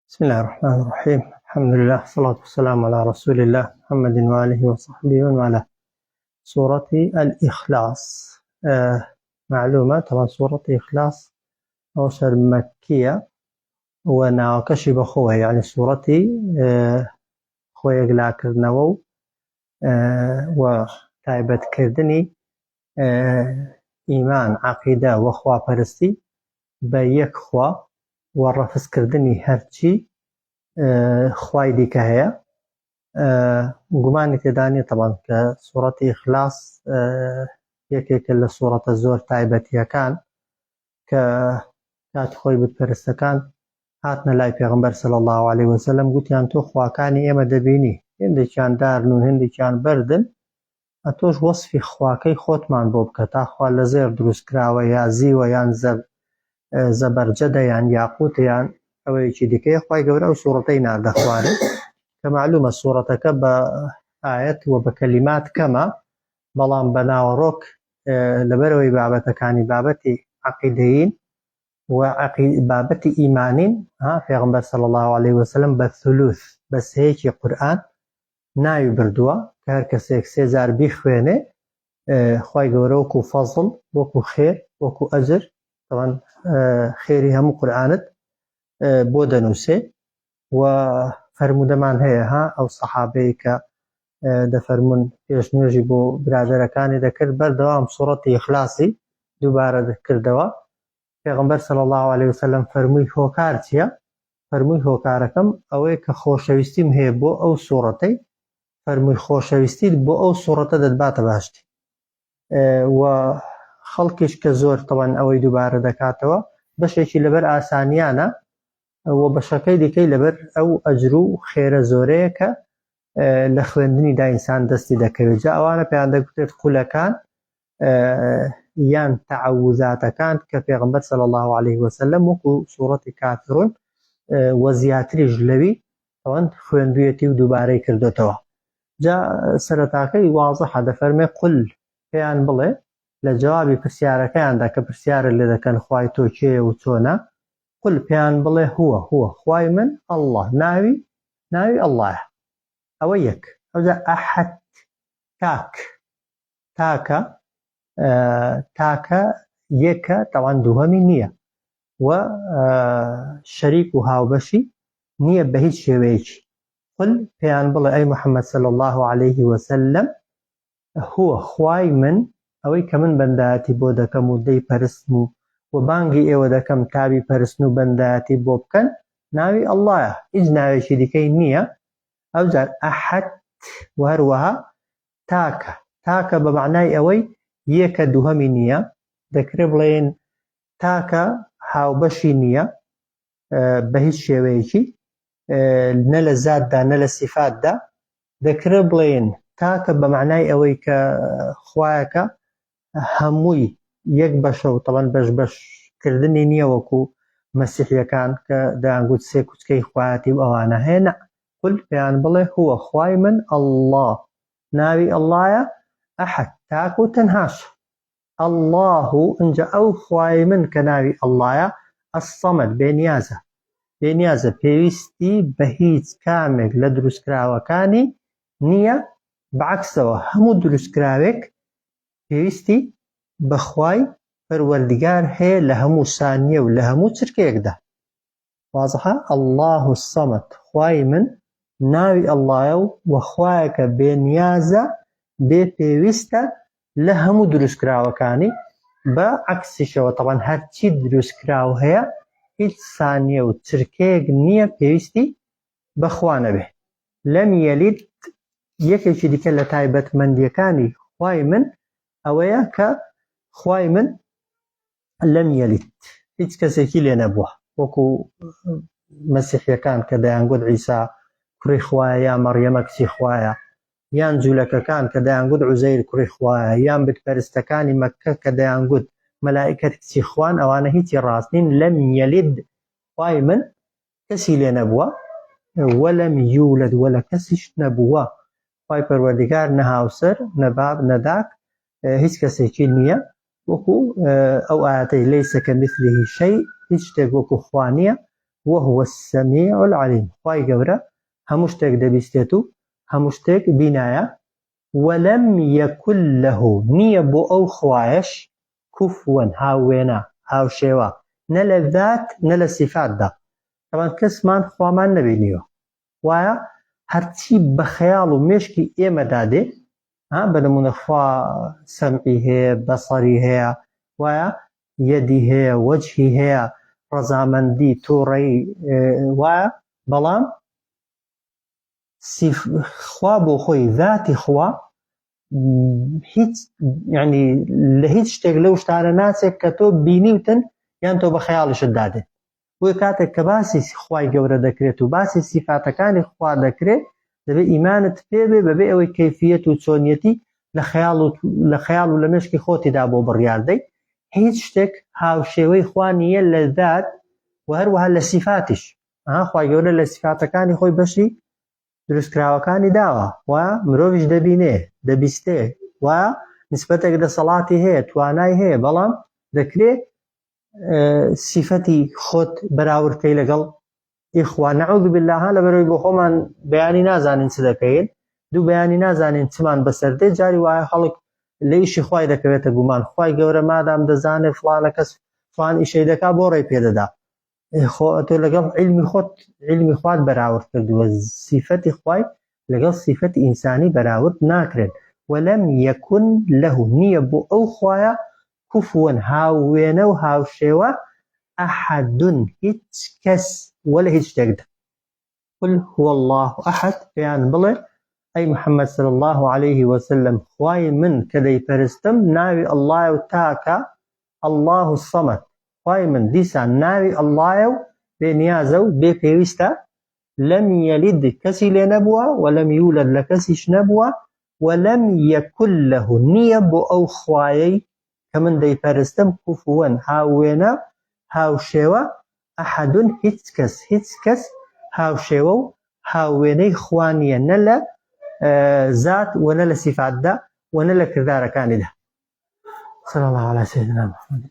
بسم الله الرحمن الرحيم. الحمد لله والصلاة والسلام على رسول الله محمد وآله وصحبه ومن والاه. سورة الإخلاص. معلومة طبعا سورة الإخلاص أوشر مكية وناوكشي بخوة، يعني سورة خوية قلا كرنوو وتايبت كردني إيمان عقيدة وخوا پرستی بە یەک خوا و ڕەفزکردنی هەرچی خوای دیکە هەیە. گومانی تێدا نیە طبعاً کە سوورەتی ئیخلاس یەکێکە لە سوورەتە زۆر تایبەتیەکان کە کاتی خۆی بتپەرستەکان هاتنە لای پێغەمبەر صلی الله علیه وسلم گوتیان تۆ خواکانی ئێمە دەبینی، هێندێکیان دارن و هێندێکیان بەردن، ئەتۆش وەسفی خواکەی خۆتمان بۆ بکە، تا خوا لە زێر دروست کراوە یا زیوە یان زەبەرجەدە یان یاقوتە یان ئەوەیەکی دیکەیە. خوای گەورە ئەو سوورەتەی ناردە خوارد کە معلومە سوورەتەکە بە ئایەت و بە کەلیمات کەمە، بەڵام بە ناوەڕۆک لەبەرەوەی بابەتەکانی بابەتی عەقیدەیین و بابەتی ئیمانین، پێغەمبەر صلی الله علیه وسلم بە ثلوث بە سێیەکی قورئان ناوی بردووە کە هەر کەسێک سێ جار بیخوێنێ خوای گەورە وەکو فەزڵ، وەکو خێر، وەکو ئەجر، طبعاً خێری هەموو قورئانت بۆ دەنووسێ. و فەرمودەمان هەیە ئەو سەحابەی کە دەفەرمون پێشنوێژی بۆ برادەرەکانی دەکرد بەردەوام سوورەتی ئیخلاسی دووبارە دەکردەوە. پێغەمبەر صلی الله علیه وسلم فەرمووی هۆکار چییە؟ فەرمووی هۆکارەکەم ئەوەیە کە خۆشەویستیم هەیە بۆ ئەو سوورەتەی، فەرمووی خۆشەویستیت بۆ ئەو سوورەتە دەتباتە باشتی. و خەڵکیش کە زۆر طبعاً ئەوەی دووبارە دەکاتەوە بەشێکی لەبەر ئاسانیانە و بەشەکەی دیکەی لەبەر ئەو ئەجر و خێرە زۆرەیە کە لە خوێندنیدا ئینسان دەستی دەکەوێت. جا ئەوانە پێیان دەگوترێت قولەکان یان تەعەووزاتەکان کە پێغەمبەر صلی الله علیه وسلم وەکو سوورەتی کافرون و زیاتریش لەوی ئەوەن خوێندوویەتی و دووبارەی کردوتەوە. جا سەرەتاکەی وازەحە دەفەرمێ قول پێیان بڵێ لە جوابی پرسیارەکەیاندا کە پرسیارە لێ دەکەن خوای تۆ کێیە و چۆنە، قول پێیان بڵێ هو خوای من ئەڵڵا، ناوی ئەڵڵایە، ئەوە یەک. ئەوجا ئەحەد تاکە یەکە، تەوان دووهەمی نییە و شەریک و هاوبەشی نییە بە هیچ شێوەیەکی. قل پێیان بڵێ ئەی محەممەد صلی الله علیه وسلم هو خوای من، ئەوەی کە من بەندایەتی بۆ دەکەم و دەی پەرستم و بانگی ئێوە دەکەم تابی پەرستن و بەندایەتی بۆ بکەن، ناوی ئەڵڵایە، هیچ ناوێکی دیکەی نییە. ئەوجار ئەحەد و هەروەها تاکە بە معنای ئەوەی یەکە دووهەمی نییە، دەکرێت بڵێن تاکە هاوبەشی نییە بە هیچ شێوەیەکی، نە لە زاتدا نە لە سیفاتدا. دەکرێت بڵێن تاکە بە معنای ئەوەی کە خوایەکە هەمووی یەک بەشە و طبعاً بەشکردنی نییە وەکو مەسیحیەکان کە دەیانگوت سێ کوچکەی خوایەتی و ئەوانە هەیە. نە، قول پێیان بڵێ هو خوای من ئەڵڵا، ناوی ئەڵڵایە، ئەحەد تاک و تەنهاش، ئەڵڵاه ئەنجا ئەو خوای من کە ناوی ئەڵڵایە، ئەسەمەد بێنیازە، پێویستی بە هیچ کامێک لە دروستکراوەکانی نییە، بەعەکسەوە هەموو دروستکراوێک پێویستی بە خوای پەروەردگار هەیە لە هەموو سانیە و لە هەموو چرکەیەکدا. وازەحە؟ ئەڵڵاه السەمەد، خوای من ناوی ئەڵڵایە و خوایەکە بێنیازە، بێ پێویستە لە هەموو دروستکراوەکانی. بە عەکسیشەوە طبعاً هەرچی دروستکراو هەیە هیچ سانیە و چرکەیەک نییە پێویستی بەخوا نەبێ. لەم یەلید یەکێکی دیکە لە تایبەتمەندیەکانی خوای من ئەوەیە کە خوای من لەم یەلید، هیچ کەسێکی لێ نەبووە، وەکو مەسیحیەکان کە دەیانگوت عیسا کوڕی خوایە یا مەڕیەمە کچی خوایە، یان جوولەکەکان کە دەیانگوت عوزەیر کوڕی خوایە، یان بتپەرستەکانی مەککە کە دەیانگوت مەلائیکەت کچی خوان، ئەوانە هیچی ڕاست نین. لەم یەلید خوای من کەسی لێ نەبووە، وەلەم یولد وەلە کەسیش نەبووە. خوای پەروەردگار نە هاوسەر نە باب نە داک، هیچ کەسێکی نییە. وەکو ئەو ئاەتەی لەیسە کەمیثلیه شەی، هیچ شتێک وەکو خوا نییە وهو السميع العليم خواي قورة همشتك دبستيتو همشتك بنايا ولم يكن له نيبو أو خوايش كفوا هاوينا هاو شيوا نلا ذات نلا صفات دا طبعا كسمان خوامان نبينيو ويا هرتي بخيال ومشكي إيما دادي بنمون خوا سمعي هي بصري هي ويا يدي هي وجهي هي رزامندي توري ويا بلان خوا بو خوي ذاتي خوا هیچ يعني لهيج تغلو شتار ناسك كتب بينيوتن يانتو بخيالش داده وكاتك كباسي خواي جورا دكريتو باسي صفات كان خوا دكري دبي ايمانت بيبي ببي او كيفيه وتسونيتي لخيال ولا مشكي خوتي دابو برياردي هيج تك هاو شوي خوانيه للذات وهروها لصفاتش خواي جورا لصفات كان خوي بشي دروستکراوەکانی داوە و مرۆڤیش دەبینێ دەبیستێ و نسبەتێک لە سەڵاتی هەیە توانای هەیە بەڵام دەکرێت سیفەتی خۆت بەراوردکەی لەگەڵ ئیخوا نەعوذ بالله لەبەرەوەی بۆ خۆمان بەیانی نازانین چ دەکەین دوو بەیانی نازانین چمان بەسەردێ جاری وایە خەڵک لە ئیشی خوای دەکەوێتە گومان خوای گەورە مادام دەزانێت فڵانە کەس فڵان ئیشەی دەکا بۆ ڕێی پێدەدا تۆ لەگەڵ علمی خوات بەراورد کردووە صفەتی خوای لەگەڵ صفەتی ئینسانی بەراورد ناکرێن وەلەم یەکن لەه نییە بۆ ئەو خوایە کوفوەن هاوێنە و هاوشێوە ئەحەدون هیچ کەس وەلە هیچ شتێکدا قل هو الله ئەحەد پێیان بڵێ ئەی محەممەد صلی الله عليه وسلم خوای من کە دەیپەرستم ناوی ئەڵڵایە و تاکە الله الصەمەد خوای من دیسان ناوی ئەڵڵایە و بێنیازە و بێپێویستە لەم یەلید کەسی لێ نەبووە وەلەم یولد لە کەسیش نەبووە وەلەم یەکن لەه نییە بۆ ئەو خوایەی کە من دەیپەرستم کوفوەن هاوێنە هاوشێوە ئەحەدون هیچ کەس هاوشێوە و هاوێنەی خوا نییە نە لە ذات و نە لە صفاتدا و نە لە کردارەکانیدا صلی الله على سيدنا محمد